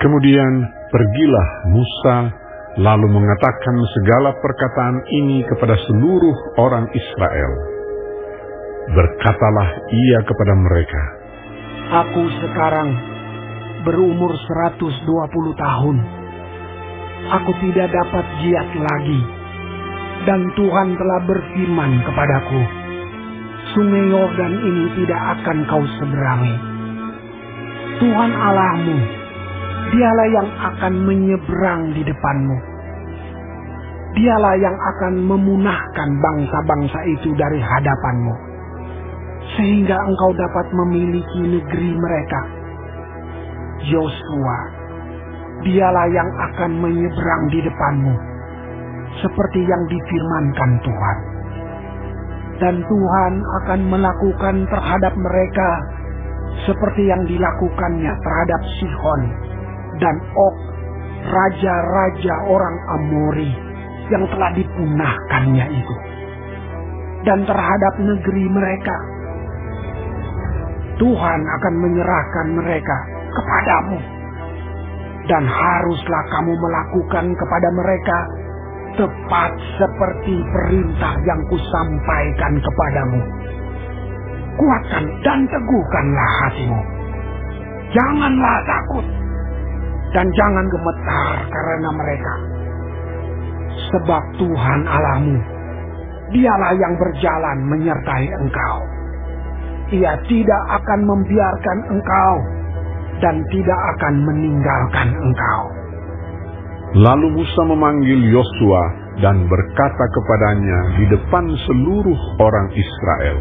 Kemudian pergilah Musa, lalu mengatakan segala perkataan ini kepada seluruh orang Israel. Berkatalah ia kepada mereka, Aku sekarang berumur 120 tahun. Aku tidak dapat giat lagi. Dan Tuhan telah berfirman kepadaku, Sungai Yordan ini tidak akan kau seberangi. Tuhan Allahmu, Dialah yang akan menyeberang di depanmu. Dialah yang akan memunahkan bangsa-bangsa itu dari hadapanmu, sehingga engkau dapat memiliki negeri mereka. Yosua, Dialah yang akan menyeberang di depanmu, seperti yang difirmankan Tuhan. Dan Tuhan akan melakukan terhadap mereka seperti yang dilakukannya terhadap Sihon dan Og, raja-raja orang Amori yang telah dipunahkannya itu. Dan terhadap negeri mereka, Tuhan akan menyerahkan mereka kepadamu. Dan haruslah kamu melakukan kepada mereka tepat seperti perintah yang kusampaikan kepadamu. Kuatkan dan teguhkanlah hatimu. Janganlah takut dan jangan gemetar karena mereka. Sebab Tuhan Allahmu, Dialah yang berjalan menyertai engkau. Ia tidak akan membiarkan engkau dan tidak akan meninggalkan engkau. Lalu Musa memanggil Yosua dan berkata kepadanya di depan seluruh orang Israel,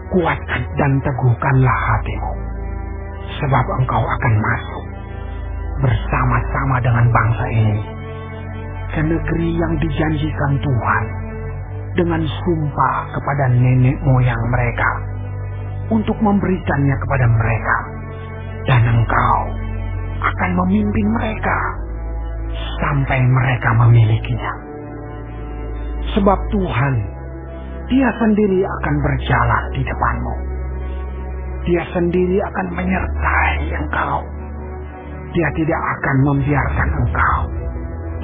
Kuatkan dan teguhkanlah hatimu, sebab engkau akan masuk bersama-sama dengan bangsa ini ke negeri yang dijanjikan Tuhan dengan sumpah kepada nenek moyang mereka untuk memberikannya kepada mereka. Dan engkau akan memimpin mereka sampai mereka memilikinya. Sebab Tuhan, Dia sendiri akan berjalan di depanmu. Dia sendiri akan menyertai engkau. Dia tidak akan membiarkan engkau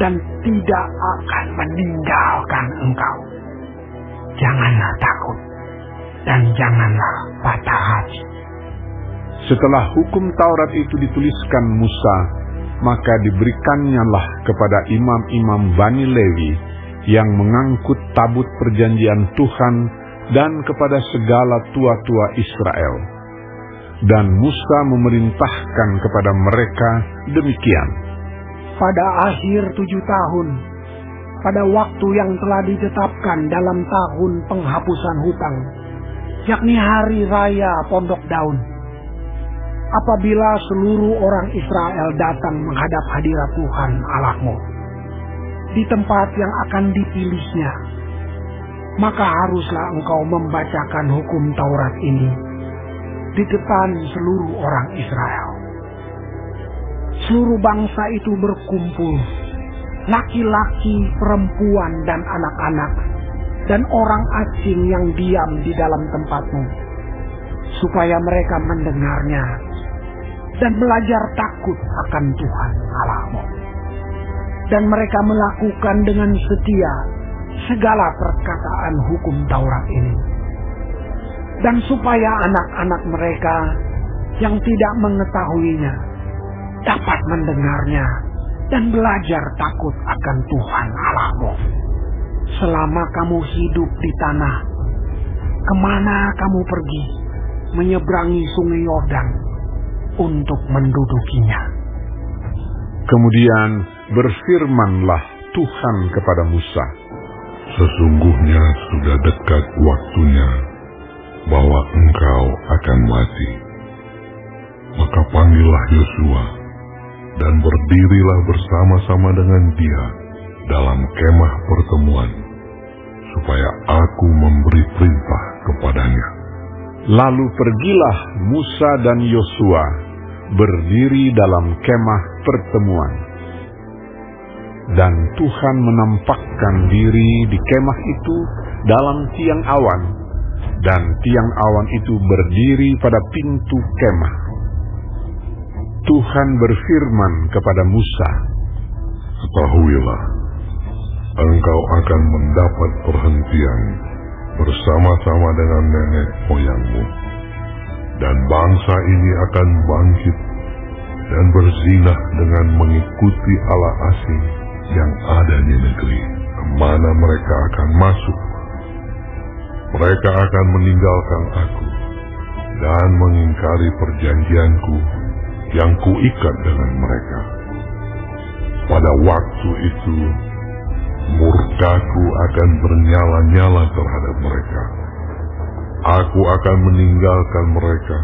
dan tidak akan meninggalkan engkau. Janganlah takut dan janganlah patah hati. Setelah hukum Taurat itu dituliskan Musa, maka diberikannyalah kepada imam-imam Bani Lewi yang mengangkut tabut perjanjian Tuhan dan kepada segala tua-tua Israel. Dan Musa memerintahkan kepada mereka demikian. Pada akhir 7 tahun, pada waktu yang telah ditetapkan dalam tahun penghapusan hutang, yakni hari raya Pondok Daun, apabila seluruh orang Israel datang menghadap hadirat Tuhan Allahmu di tempat yang akan dipilihnya, maka haruslah engkau membacakan hukum Taurat ini di depan seluruh orang Israel. Seluruh bangsa itu berkumpul, laki-laki, perempuan, dan anak-anak, dan orang asing yang diam di dalam tempatmu, supaya mereka mendengarnya dan belajar takut akan Tuhan Allahmu. Dan mereka melakukan dengan setia segala perkataan hukum Taurat ini. Dan supaya anak-anak mereka yang tidak mengetahuinya dapat mendengarnya dan belajar takut akan Tuhan Allahmu. Selama kamu hidup di tanah, kemana kamu pergi, menyeberangi sungai Yordan untuk mendudukinya. Kemudian berfirmanlah Tuhan kepada Musa, Sesungguhnya sudah dekat waktunya bahwa engkau akan mati. Maka panggillah Yosua dan berdirilah bersama-sama dengan dia dalam kemah pertemuan, supaya aku memberi perintah kepadanya. Lalu pergilah Musa dan Yosua berdiri dalam kemah pertemuan. Dan Tuhan menampakkan diri di kemah itu dalam tiang awan, dan tiang awan itu berdiri pada pintu kemah. Tuhan berfirman kepada Musa, "Ketahuilah, engkau akan mendapat perhentian bersama-sama dengan nenek moyangmu, dan bangsa ini akan bangkit dan berzinah dengan mengikuti Allah asing yang ada di negeri kemana mereka akan masuk. Mereka akan meninggalkan aku dan mengingkari perjanjianku yang kuikat dengan mereka. Pada waktu itu, murkaku akan bernyala-nyala terhadap mereka. Aku akan meninggalkan mereka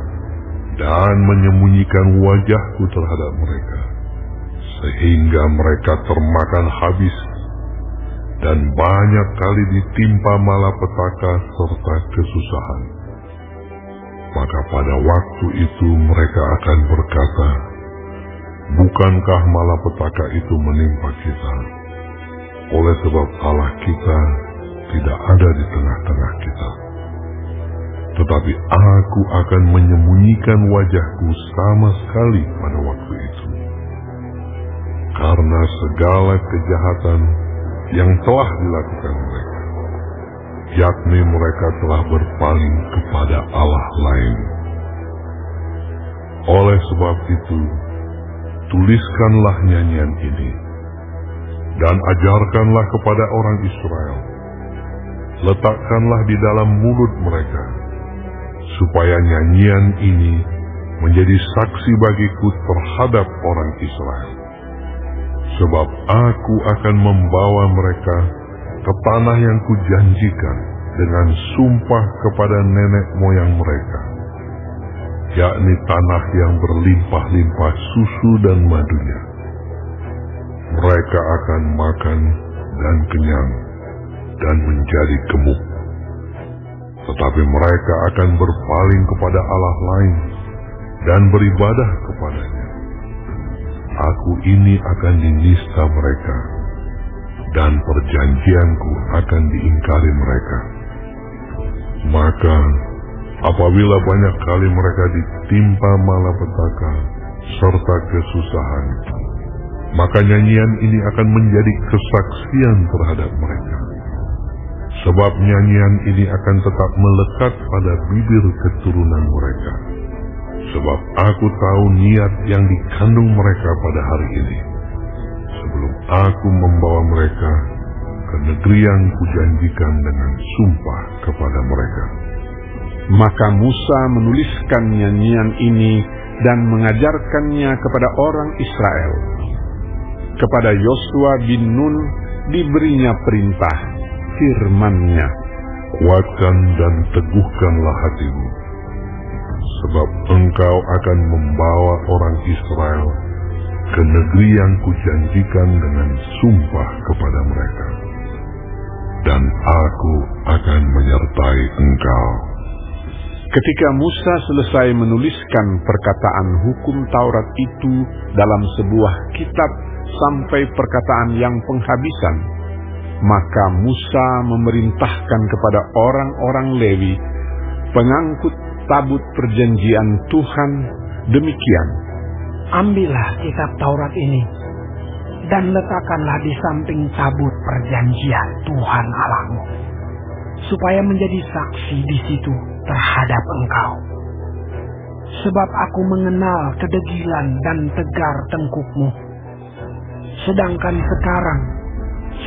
dan menyembunyikan wajahku terhadap mereka, sehingga mereka termakan habis dan banyak kali ditimpa malapetaka serta kesusahan. Maka pada waktu itu mereka akan berkata, bukankah malapetaka itu menimpa kita? Oleh sebab Allah kita tidak ada di tengah-tengah kita. Tetapi aku akan menyembunyikan wajahku sama sekali pada waktu itu, karena segala kejahatan yang telah dilakukan mereka, yakni mereka telah berpaling kepada Allah lain. Oleh sebab itu, tuliskanlah nyanyian ini dan ajarkanlah kepada orang Israel. Letakkanlah di dalam mulut mereka, supaya nyanyian ini menjadi saksi bagiku terhadap orang Israel. Sebab aku akan membawa mereka ke tanah yang kujanjikan dengan sumpah kepada nenek moyang mereka, yakni tanah yang berlimpah-limpah susu dan madunya. Mereka akan makan dan kenyang dan menjadi gemuk. Tetapi mereka akan berpaling kepada Allah lain dan beribadah kepadanya. Aku ini akan dinista mereka, dan perjanjianku akan diingkari mereka. Maka apabila banyak kali mereka ditimpa malapetaka serta kesusahan, maka nyanyian ini akan menjadi kesaksian terhadap mereka. Sebab nyanyian ini akan tetap melekat pada bibir keturunan mereka. Sebab aku tahu niat yang dikandung mereka pada hari ini, sebelum aku membawa mereka ke negeri yang kujanjikan dengan sumpah kepada mereka. Maka Musa menuliskan nyanyian ini dan mengajarkannya kepada orang Israel. Kepada Yosua bin Nun diberinya perintah, firman-Nya, kuatkan dan teguhkanlah hatimu, sebab engkau akan membawa orang Israel ke negeri yang kujanjikan dengan sumpah kepada mereka, dan aku akan menyertai engkau. Ketika Musa selesai menuliskan perkataan hukum Taurat itu dalam sebuah kitab sampai perkataan yang penghabisan, maka Musa memerintahkan kepada orang-orang Lewi, pengangkut tabut perjanjian Tuhan, demikian, ambillah kitab Taurat ini dan letakkanlah di samping tabut perjanjian Tuhan Allahmu, supaya menjadi saksi di situ terhadap engkau. Sebab aku mengenal kedegilan dan tegar tengkukmu, sedangkan sekarang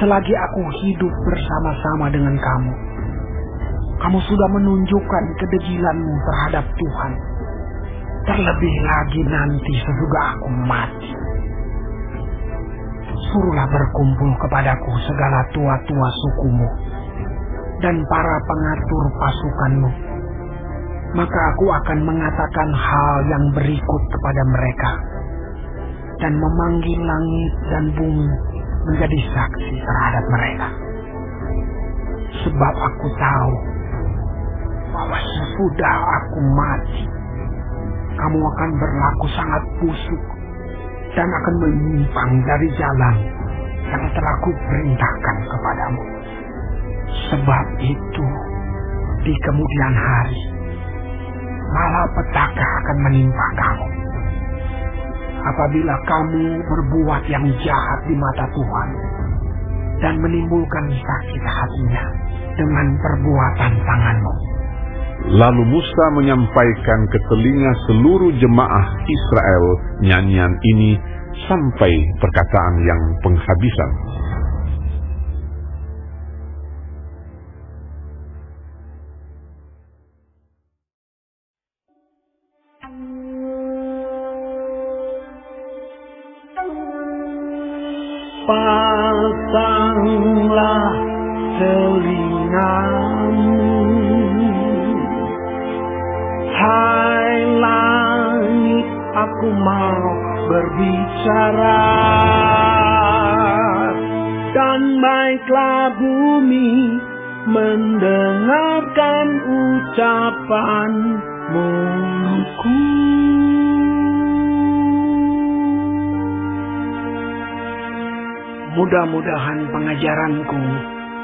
selagi aku hidup bersama-sama dengan kamu, kamu sudah menunjukkan kedegilanmu terhadap Tuhan. Terlebih lagi nanti sesudah aku mati, suruhlah berkumpul kepadaku segala tua-tua sukumu dan para pengatur pasukanmu. Maka aku akan mengatakan hal yang berikut kepada mereka, dan memanggil langit dan bumi menjadi saksi terhadap mereka. Sebab aku tahu bahwa sesudah aku mati, kamu akan berlaku sangat busuk dan akan menyimpang dari jalan yang telah kuperintahkan kepadamu. Sebab itu, di kemudian hari, malapetaka akan menimpa kamu. apabila kamu berbuat yang jahat di mata Tuhan dan menimbulkan sakit hatinya dengan perbuatan tanganmu. Lalu Musa menyampaikan ke telinga seluruh jemaah Israel nyanyian ini sampai perkataan yang penghabisan. Pasanglah telingamu, hai langit, aku mau berbicara, dan baiklah bumi mendengarkan ucapan mulutku. Mudah-mudahan pengajaranku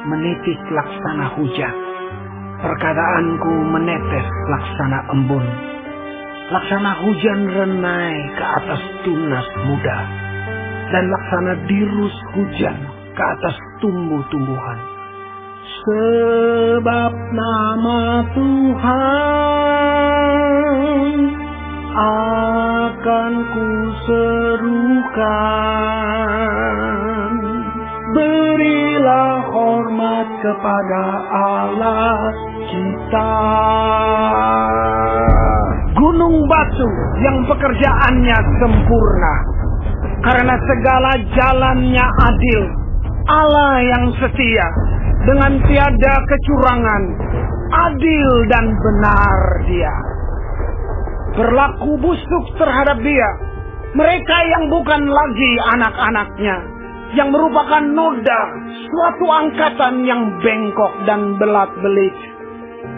menitik laksana hujan, perkataanku menetes laksana embun, laksana hujan renai ke atas tunas muda, dan laksana dirus hujan ke atas tumbuh-tumbuhan. Sebab nama Tuhan akan kuserukan. Berilah hormat kepada Allah kita. Gunung batu yang pekerjaannya sempurna, karena segala jalannya adil. Allah yang setia, dengan tiada kecurangan, adil dan benar Dia. Berlaku busuk terhadap Dia mereka yang bukan lagi anak-anaknya, yang merupakan noda, suatu angkatan yang bengkok dan belat-belit.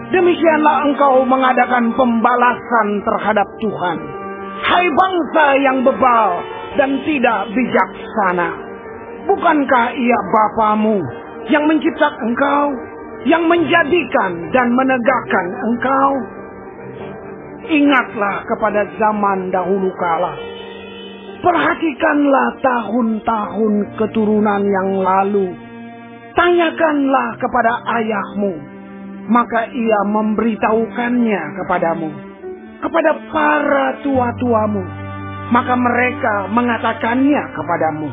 Demikianlah engkau mengadakan pembalasan terhadap Tuhan, hai bangsa yang bebal dan tidak bijaksana. Bukankah Ia Bapamu yang menciptakan engkau, yang menjadikan dan menegakkan engkau? Ingatlah kepada zaman dahulu kala. Perhatikanlah tahun-tahun keturunan yang lalu. Tanyakanlah kepada ayahmu, maka ia memberitahukannya kepadamu. Kepada para tua-tuamu, maka mereka mengatakannya kepadamu.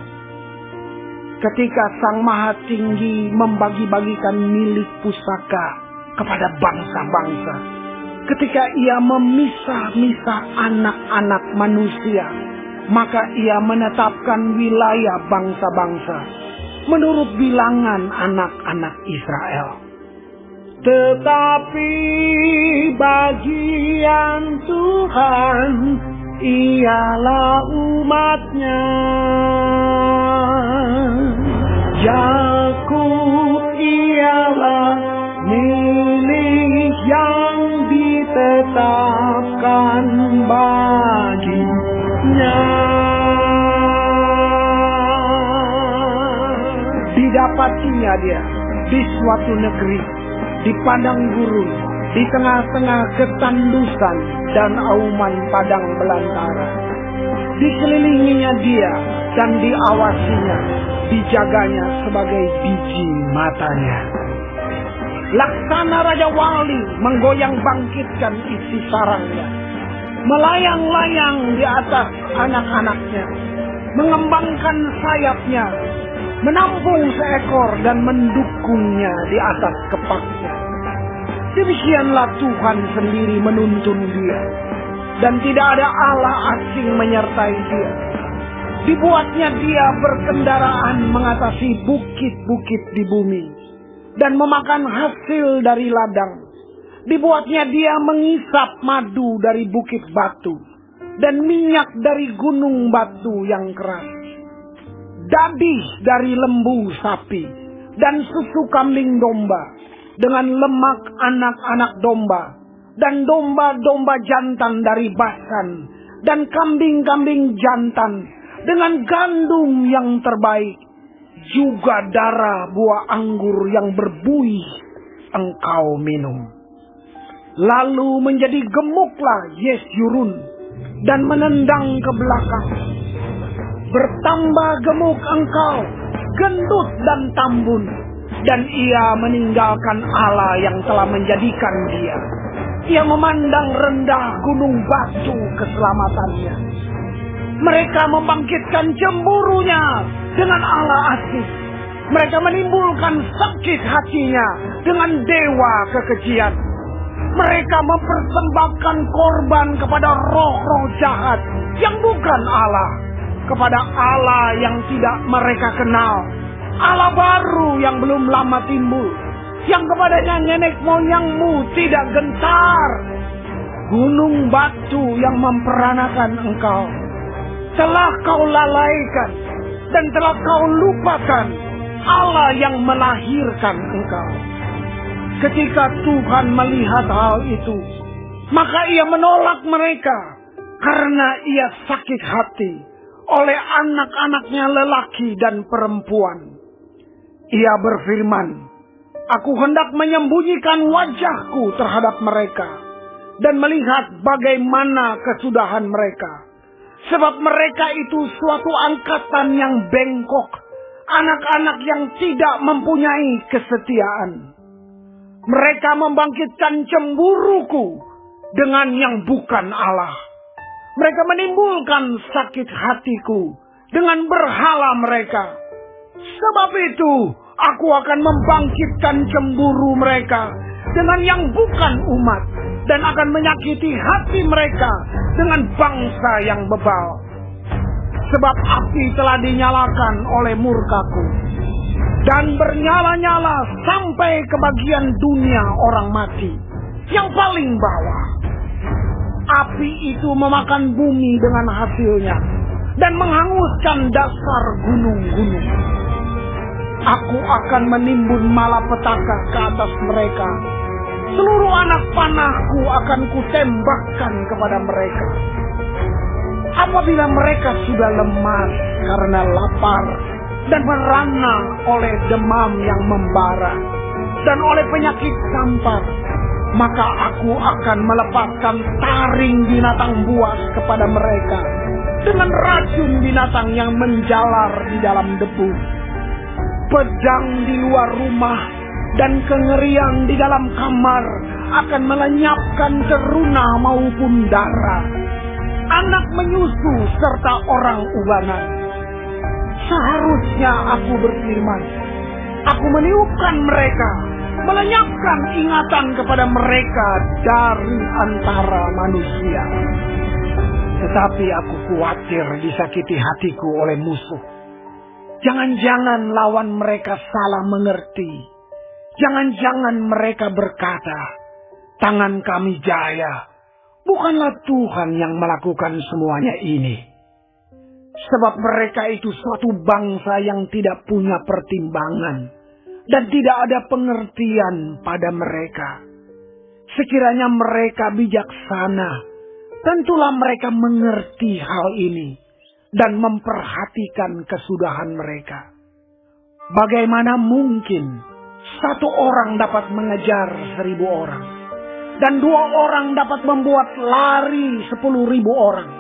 Ketika Sang Maha Tinggi membagi-bagikan milik pusaka kepada bangsa-bangsa, ketika Ia memisah-misah anak-anak manusia, maka Ia menetapkan wilayah bangsa-bangsa menurut bilangan anak-anak Israel. Tetapi bagian Tuhan ialah umat-Nya. Yakub ialah milik yang ditetapkan baginya. Didapatinya dia di suatu negeri, di padang gurun, di tengah-tengah ketandusan dan auman padang belantara. Dikelilinginya dia dan diawasinya, dijaganya sebagai biji matanya. Laksana Raja Wali menggoyang bangkitkan isi sarangnya, melayang-layang di atas anak-anaknya, mengembangkan sayapnya, menampung seekor dan mendukungnya di atas kepaknya. Demikianlah Tuhan sendiri menuntun dia, dan tidak ada Allah asing menyertai dia. Dibuatnya dia berkendaraan mengatasi bukit-bukit di bumi, dan memakan hasil dari ladang. Dibuatnya dia mengisap madu dari bukit batu, dan minyak dari gunung batu yang keras. Dadih dari lembu sapi, dan susu kambing domba, dengan lemak anak-anak domba, dan domba-domba jantan dari Basan, dan kambing-kambing jantan, dengan gandum yang terbaik, juga darah buah anggur yang berbuih engkau minum. Lalu menjadi gemuklah Yesyurun, dan menendang ke belakang, Bertambah gemuk engkau, gendut dan tambun, dan ia meninggalkan Allah yang telah menjadikan dia. Ia memandang rendah gunung batu keselamatannya. Mereka membangkitkan cemburunya dengan Allah asing. Mereka menimbulkan sakit hatinya dengan dewa kekejian. Mereka mempersembahkan korban kepada roh-roh jahat yang bukan Allah, kepada Allah yang tidak mereka kenal, Allah baru yang belum lama timbul, yang kepadanya nenek moyangmu tidak gentar. Gunung batu yang memperanakan engkau telah kau lalaikan, dan telah kau lupakan Allah yang melahirkan engkau. Ketika Tuhan melihat hal itu, maka ia menolak mereka, karena ia sakit hati oleh anak-anaknya lelaki dan perempuan. Ia berfirman, aku hendak menyembunyikan wajahku terhadap mereka, dan melihat bagaimana kesudahan mereka. Sebab mereka itu suatu angkatan yang bengkok, anak-anak yang tidak mempunyai kesetiaan. Mereka membangkitkan cemburuku dengan yang bukan Allah. Mereka menimbulkan sakit hatiku dengan berhala mereka. Sebab itu aku akan membangkitkan cemburu mereka dengan yang bukan umat, dan akan menyakiti hati mereka dengan bangsa yang bebal. Sebab api telah dinyalakan oleh murkaku, dan bernyala-nyala sampai ke bagian dunia orang mati yang paling bawah. Api itu memakan bumi dengan hasilnya, dan menghanguskan dasar gunung-gunung. Aku akan menimbun malapetaka ke atas mereka. Seluruh anak panahku akan kutembakkan kepada mereka. Apabila mereka sudah lemas karena lapar, dan merana oleh demam yang membara, dan oleh penyakit sampar, maka aku akan melepaskan taring binatang buas kepada mereka, dengan racun binatang yang menjalar di dalam debu. Pedang di luar rumah dan kengerian di dalam kamar akan melenyapkan teruna maupun darah, anak menyusu serta orang ubanan. Seharusnya aku berfirman, aku meniupkan mereka, melenyapkan ingatan kepada mereka dari antara manusia. Tetapi aku khawatir disakiti hatiku oleh musuh. Jangan-jangan lawan mereka salah mengerti. Jangan-jangan mereka berkata, tangan kami jaya. Bukanlah Tuhan yang melakukan semuanya ini. Sebab mereka itu suatu bangsa yang tidak punya pertimbangan, dan tidak ada pengertian pada mereka. Sekiranya mereka bijaksana, tentulah mereka mengerti hal ini dan memperhatikan kesudahan mereka. Bagaimana mungkin satu orang dapat mengejar 1.000 orang, dan 2 orang dapat membuat lari 10.000 orang,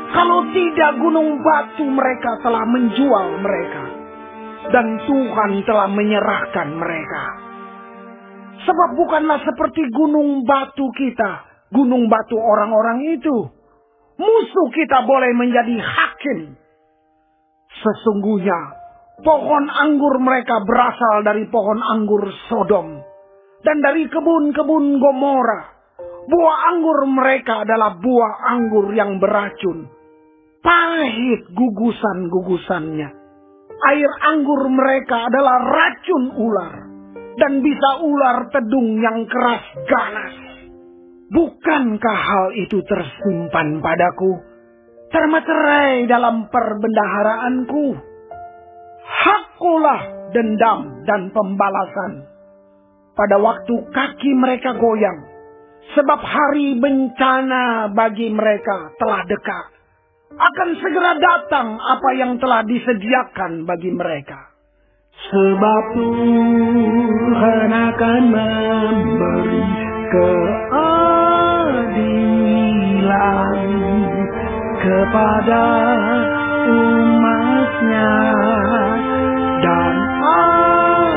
kalau tidak gunung batu mereka telah menjual mereka, dan Tuhan telah menyerahkan mereka. Sebab bukanlah seperti gunung batu kita, gunung batu orang-orang itu. Musuh kita boleh menjadi hakim. Sesungguhnya pohon anggur mereka berasal dari pohon anggur Sodom, dan dari kebun-kebun Gomora. Buah anggur mereka adalah buah anggur yang beracun. Pahit gugusan-gugusannya. Air anggur mereka adalah racun ular, dan bisa ular tedung yang keras ganas. Bukankah hal itu tersimpan padaku, termeterai dalam perbendaharaanku? Hakkulah dendam dan pembalasan pada waktu kaki mereka goyang, sebab hari bencana bagi mereka telah dekat. Akan segera datang apa yang telah disediakan bagi mereka. Sebab Tuhan akan memberi keadilan kepada umatnya dan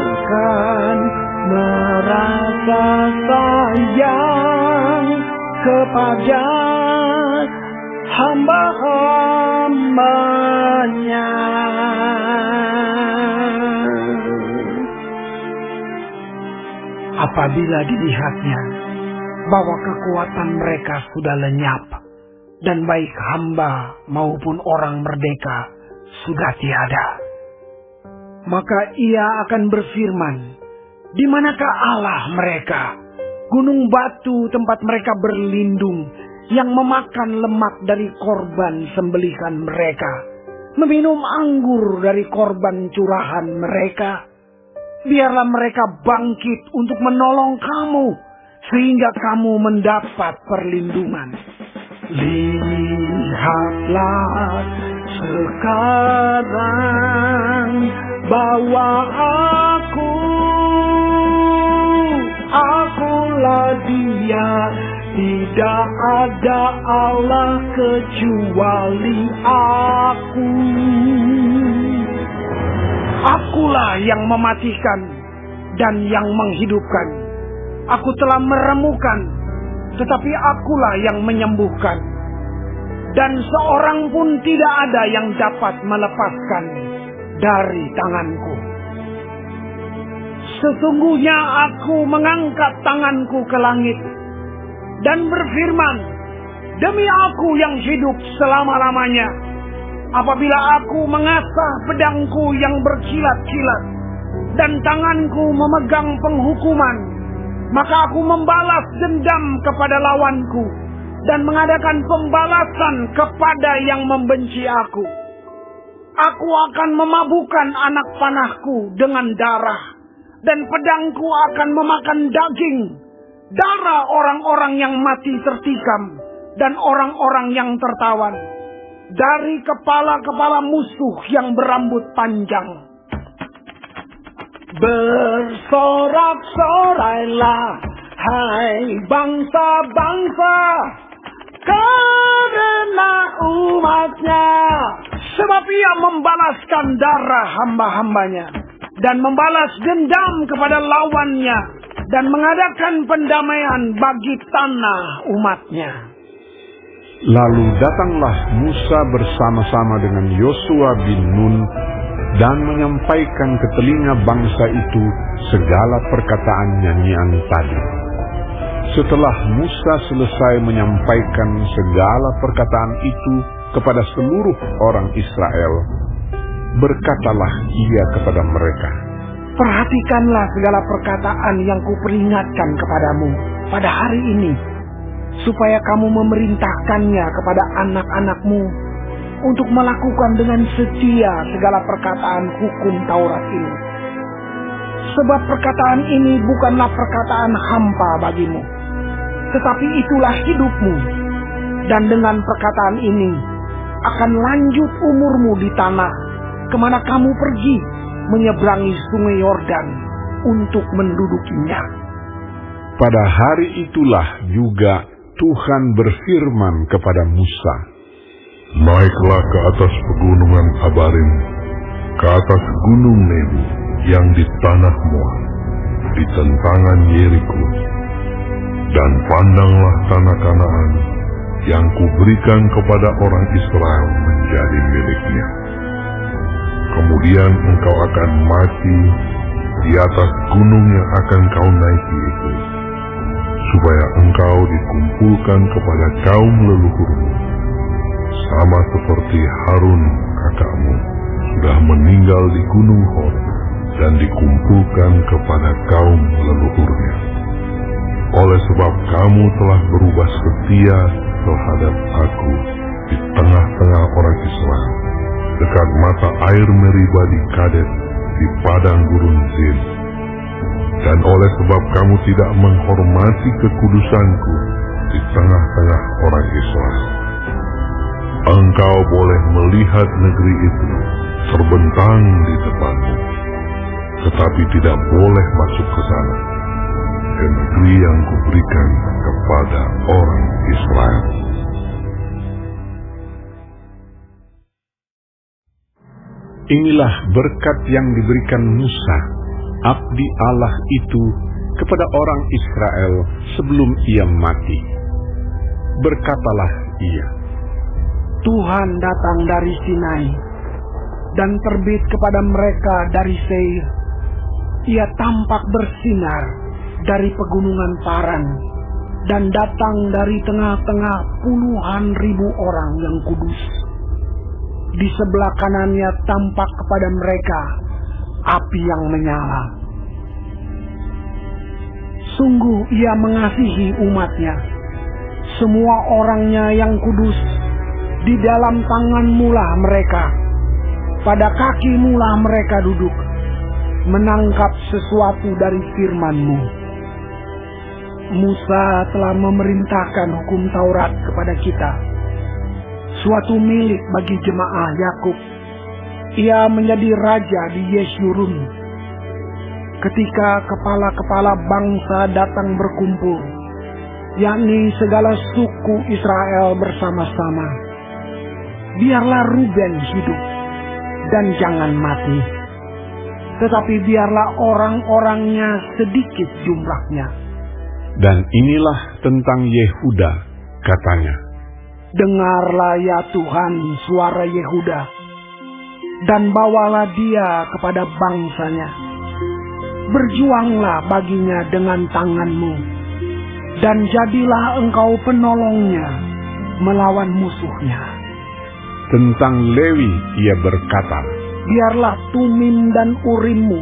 akan merasa sayang kepada hamba-hambanya. Apabila dilihatnya bahwa kekuatan mereka sudah lenyap dan baik hamba maupun orang merdeka sudah tiada, maka ia akan berfirman, di manakah Allah mereka, gunung batu tempat mereka berlindung, yang memakan lemak dari korban sembelihan mereka, meminum anggur dari korban curahan mereka. Biarlah mereka bangkit untuk menolong kamu, sehingga kamu mendapat perlindungan. Lihatlah sekarang bahwa akulah Dia, tidak ada Allah kecuali Aku. Akulah yang mematikan dan yang menghidupkan. Aku telah meremukan, tetapi akulah yang menyembuhkan. Dan seorang pun tidak ada yang dapat melepaskan dari tanganku. Sesungguhnya aku mengangkat tanganku ke langit dan berfirman, demi Aku yang hidup selama-lamanya, apabila aku mengasah pedangku yang berkilat-kilat dan tanganku memegang penghukuman, maka aku membalas dendam kepada lawanku dan mengadakan pembalasan kepada yang membenci aku. Aku akan memabukkan anak panahku dengan darah, dan pedangku akan memakan daging, darah orang-orang yang mati tertikam dan orang-orang yang tertawan, dari kepala-kepala musuh yang berambut panjang. Bersorak-sorailah, hai bangsa-bangsa, karena umatnya, sebab ia membalaskan darah hamba-hambanya dan membalas dendam kepada lawannya dan mengadakan pendamaian bagi tanah umatnya. Lalu datanglah Musa bersama-sama dengan Yosua bin Nun dan menyampaikan ke telinga bangsa itu segala perkataan nyanyian tadi. Setelah Musa selesai menyampaikan segala perkataan itu kepada seluruh orang Israel, berkatalah ia kepada mereka, perhatikanlah segala perkataan yang kuperingatkan kepadamu pada hari ini, supaya kamu memerintahkannya kepada anak-anakmu untuk melakukan dengan setia segala perkataan hukum Taurat ini. Sebab perkataan ini bukanlah perkataan hampa bagimu, tetapi itulah hidupmu. Dan dengan perkataan ini akan lanjut umurmu di tanah kemana kamu pergi menyeberangi sungai Yordan untuk mendudukinya. Pada hari itulah juga Tuhan berfirman kepada Musa, naiklah ke atas pegunungan Abarim, ke atas gunung Nebo yang di tanah Moab, di tentangan Yeriko, dan pandanglah tanah Kanaan yang kuberikan kepada orang Israel menjadi miliknya. Kemudian engkau akan mati di atas gunung yang akan kau naiki itu, supaya engkau dikumpulkan kepada kaum leluhurmu, sama seperti Harun kakakmu sudah meninggal di gunung Hor dan dikumpulkan kepada kaum leluhurnya. Oleh sebab kamu telah berubah setia terhadap Aku di tengah-tengah orang Israel, dekat mata air Meriba di Kades di padang gurun Zin. Dan oleh sebab kamu tidak menghormati kekudusanku di tengah-tengah orang Israel, engkau boleh melihat negeri itu terbentang di depanmu, tetapi tidak boleh masuk ke sana, ke negeri yang kuberikan kepada orang Israel. Inilah berkat yang diberikan Musa, abdi Allah itu, kepada orang Israel sebelum ia mati. Berkatalah ia, Tuhan datang dari Sinai dan terbit kepada mereka dari Seir. Ia tampak bersinar dari pegunungan Paran dan datang dari tengah-tengah puluhan ribu orang yang kudus. Di sebelah kanannya tampak kepada mereka api yang menyala. Sungguh ia mengasihi umatnya, semua orangnya yang kudus. Di dalam tanganmu-lah mereka, pada kakimu-lah mereka duduk, menangkap sesuatu dari firman-Mu. Musa telah memerintahkan hukum Taurat kepada kita, suatu milik bagi jemaah Yakub. Ia menjadi raja di Yeshurun. Ketika kepala-kepala bangsa datang berkumpul, yakni segala suku Israel bersama-sama, biarlah Ruben hidup dan jangan mati, tetapi biarlah orang-orangnya sedikit jumlahnya. Dan inilah tentang Yehuda, katanya, Dengarlah ya Tuhan suara Yehuda, dan bawalah dia kepada bangsanya. Berjuanglah baginya dengan tanganmu, dan jadilah engkau penolongnya melawan musuhnya. Tentang Lewi ia berkata, Biarlah Tumim dan Urimmu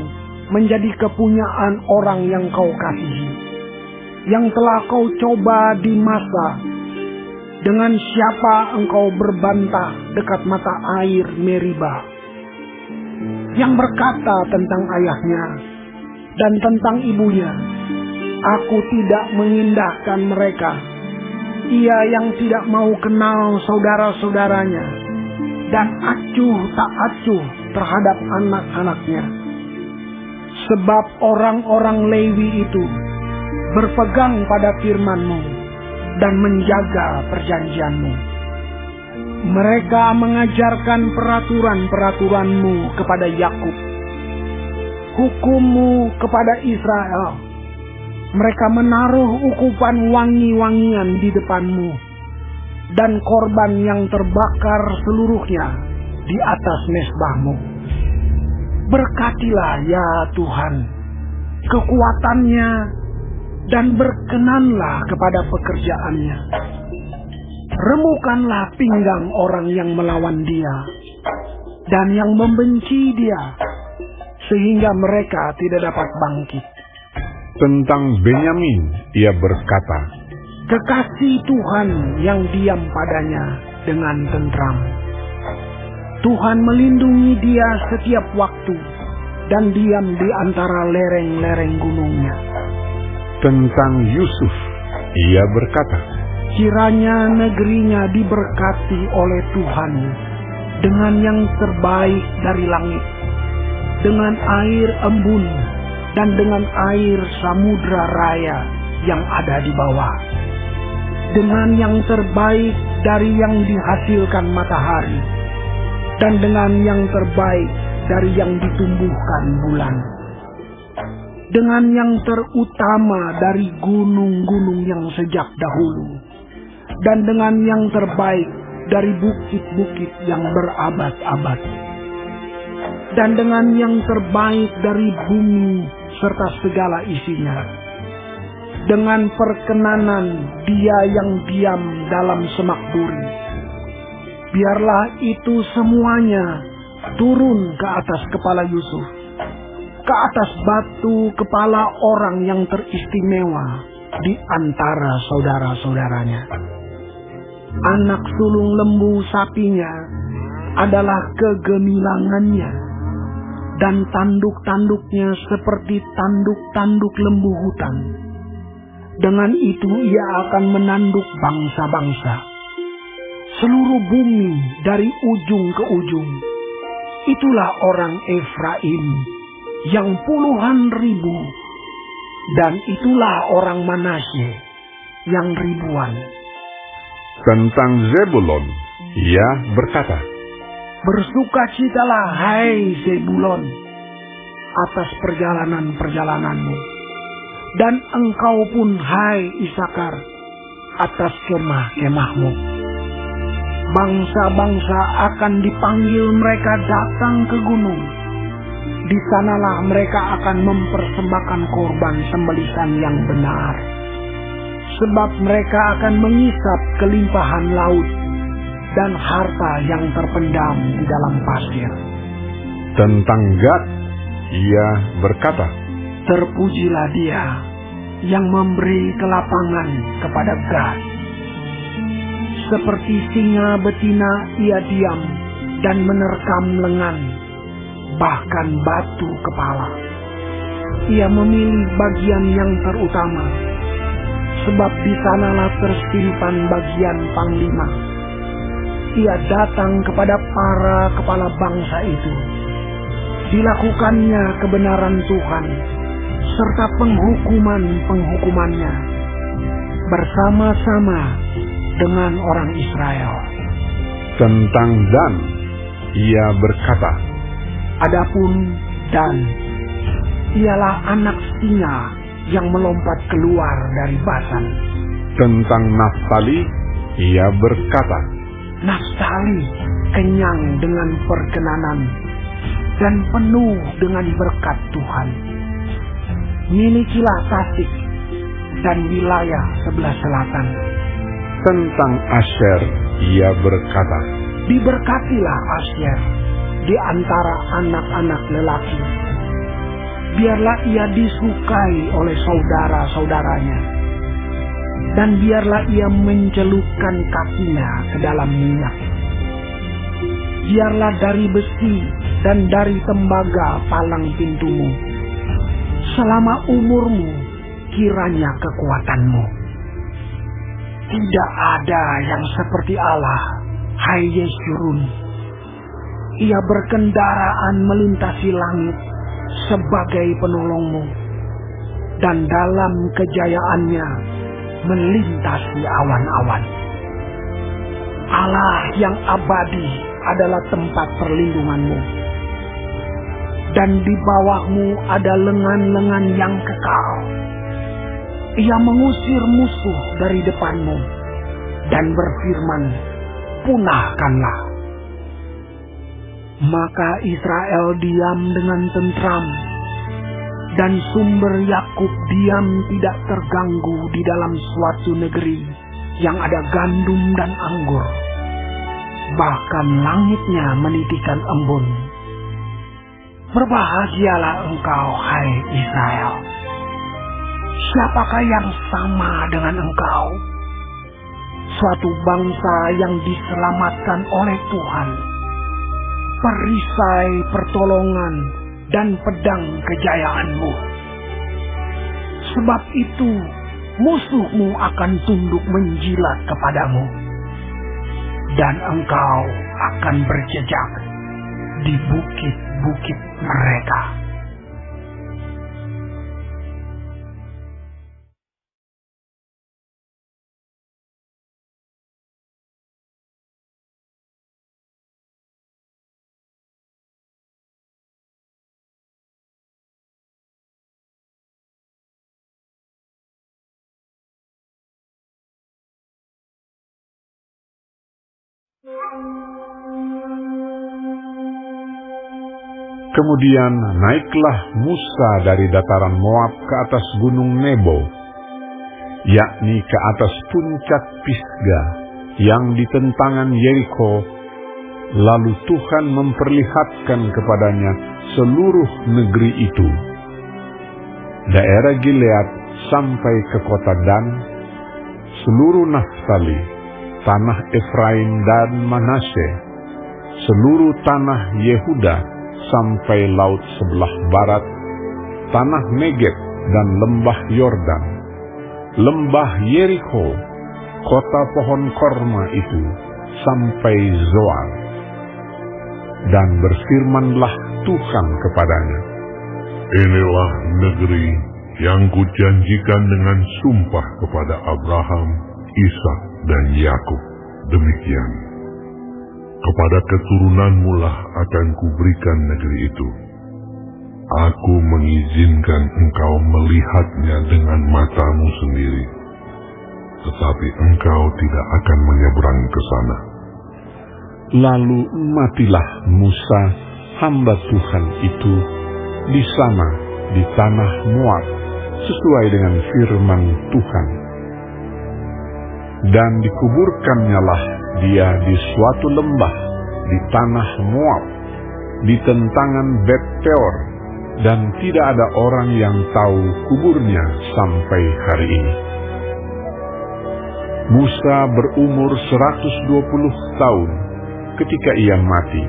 menjadi kepunyaan orang yang kau kasihi, yang telah kau coba di Masa. Dengan siapa engkau berbantah dekat mata air Meriba, yang berkata tentang ayahnya dan tentang ibunya, Aku tidak mengindahkan mereka. Ia yang tidak mau kenal saudara-saudaranya, dan acuh tak acuh terhadap anak-anaknya. Sebab orang-orang Lewi itu berpegang pada firman-Mu dan menjaga perjanjian-Mu. Mereka mengajarkan peraturan-peraturan-Mu kepada Yakub, hukum-Mu kepada Israel. Mereka menaruh ukupan wangi-wangian di depan-Mu, dan korban yang terbakar seluruhnya di atas mezbah-Mu. Berkatilah ya Tuhan kekuatannya, dan berkenanlah kepada pekerjaannya. Remukanlah pinggang orang yang melawan dia dan yang membenci dia, sehingga mereka tidak dapat bangkit. Tentang Benyamin ia berkata, Kekasih Tuhan yang diam padanya dengan tentram. Tuhan melindungi dia setiap waktu dan diam di antara lereng-lereng gunungnya. Tentang Yusuf ia berkata, Kiranya negerinya diberkati oleh Tuhan dengan yang terbaik dari langit, dengan air embun dan dengan air samudra raya yang ada di bawah, dengan yang terbaik dari yang dihasilkan matahari, dan dengan yang terbaik dari yang ditumbuhkan bulan, dengan yang terutama dari gunung-gunung yang sejak dahulu, dan dengan yang terbaik dari bukit-bukit yang berabad-abad, dan dengan yang terbaik dari bumi serta segala isinya, dengan perkenanan dia yang diam dalam semak duri. Biarlah itu semuanya turun ke atas kepala Yusuf, ke atas batu kepala orang yang teristimewa di antara saudara-saudaranya. Anak sulung lembu sapinya adalah kegemilangannya, dan tanduk-tanduknya seperti tanduk-tanduk lembu hutan. Dengan itu ia akan menanduk bangsa-bangsa, seluruh bumi dari ujung ke ujung. Itulah orang Efraim yang puluhan ribu, dan itulah orang Manasye yang ribuan. Tentang Zebulon ia berkata, Bersukacitalah, hai Zebulon, atas perjalanan-perjalananmu, dan engkau pun, hai Isakar, atas kemah-kemahmu. Bangsa-bangsa akan dipanggil mereka datang ke gunung. Di sanalah mereka akan mempersembahkan korban sembelihan yang benar. Sebab mereka akan mengisap kelimpahan laut dan harta yang terpendam di dalam pasir. Tentang Gad, ia berkata, Terpujilah dia yang memberi kelapangan kepada Gad. Seperti singa betina ia diam dan menerkam lengan, bahkan batu kepala. Ia memilih bagian yang terutama, sebab di sanalah tersimpan bagian panglima. Ia datang kepada para kepala bangsa itu. Dilakukannya kebenaran Tuhan, serta penghukuman-penghukumannya, bersama-sama dengan orang Israel. Tentang Dan, ia berkata, Adapun Dan, ialah anak singa yang melompat keluar dari Basan. Tentang Naftali, ia berkata, Naftali kenyang dengan perkenanan dan penuh dengan berkat Tuhan. Milikilah Tasik dan wilayah sebelah selatan. Tentang Asher, ia berkata, Diberkatilah Asher di antara anak-anak lelaki. Biarlah ia disukai oleh saudara-saudaranya, dan biarlah ia mencelupkan kakinya ke dalam minyak. Biarlah dari besi dan dari tembaga palang pintumu. Selama umurmu, kiranya kekuatanmu. Tidak ada yang seperti Allah, hai Yeshurun. Ia berkendaraan melintasi langit sebagai penolongmu, dan dalam kejayaannya melintasi awan-awan. Allah yang abadi adalah tempat perlindunganmu, dan di bawahmu ada lengan-lengan yang kekal. Ia mengusir musuh dari depanmu dan berfirman, punahkanlah. Maka Israel diam dengan tentram, dan sumber Yakub diam tidak terganggu di dalam suatu negeri yang ada gandum dan anggur. Bahkan langitnya menitikan embun. Berbahagialah engkau, hai Israel. Siapakah yang sama dengan engkau? Suatu bangsa yang diselamatkan oleh Tuhan, perisai pertolongan dan pedang kejayaanmu. Sebab itu musuhmu akan tunduk menjilat kepadamu, dan engkau akan berjejak di bukit-bukit mereka. Kemudian naiklah Musa dari dataran Moab ke atas gunung Nebo, yakni ke atas puncak Pisga yang di tentangan Yeriko. Lalu Tuhan memperlihatkan kepadanya seluruh negeri itu, daerah Gilead sampai ke kota Dan, seluruh Naftali, tanah Efraim dan Manasye, seluruh tanah Yehuda sampai laut sebelah barat, tanah Negeb dan lembah Yordan, lembah Yeriko, kota pohon korma itu, sampai Zoar. Dan berfirmanlah Tuhan kepadanya, Inilah negeri yang kujanjikan dengan sumpah kepada Abraham, Ishak dan Yakub. Demikian, Kepada keturunanmu lah akan kuberikan negeri itu. Aku mengizinkan engkau melihatnya dengan matamu sendiri, tetapi engkau tidak akan menyeberang ke sana. Lalu matilah Musa, hamba Tuhan itu, di sana, di tanah Moab, sesuai dengan firman Tuhan. Dan dikuburkannyalah dia di suatu lembah, di tanah Moab, di tentangan Bet Peor, dan tidak ada orang yang tahu kuburnya sampai hari ini. Musa berumur 120 tahun ketika ia mati.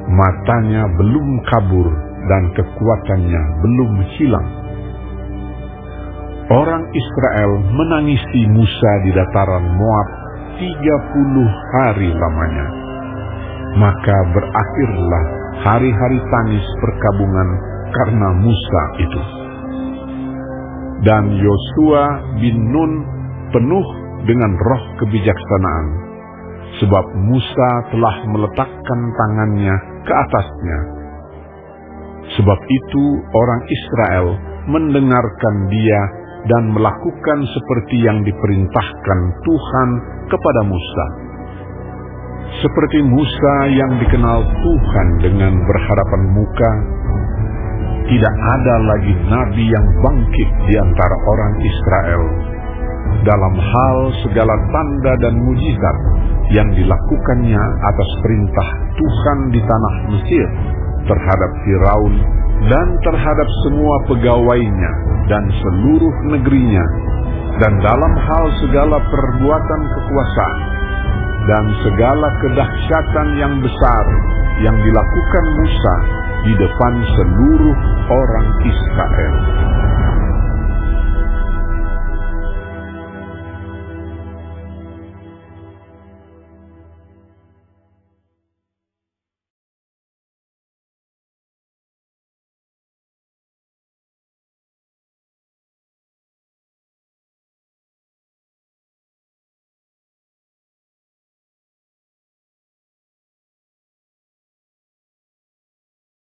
Matanya belum kabur dan kekuatannya belum hilang. Orang Israel menangisi Musa di dataran Moab 30 hari lamanya. Maka berakhirlah hari-hari tangis perkabungan karena Musa itu. Dan Yosua bin Nun penuh dengan roh kebijaksanaan, sebab Musa telah meletakkan tangannya ke atasnya. Sebab itu orang Israel mendengarkan dia dan melakukan seperti yang diperintahkan Tuhan kepada Musa. Seperti Musa yang dikenal Tuhan dengan berhadapan muka, tidak ada lagi nabi yang bangkit di antara orang Israel dalam hal segala tanda dan mujizat yang dilakukannya atas perintah Tuhan di tanah Mesir terhadap Firaun dan terhadap semua pegawainya dan seluruh negerinya, dan dalam hal segala perbuatan kekuasaan dan segala kedahsyatan yang besar yang dilakukan Musa di depan seluruh orang Israel.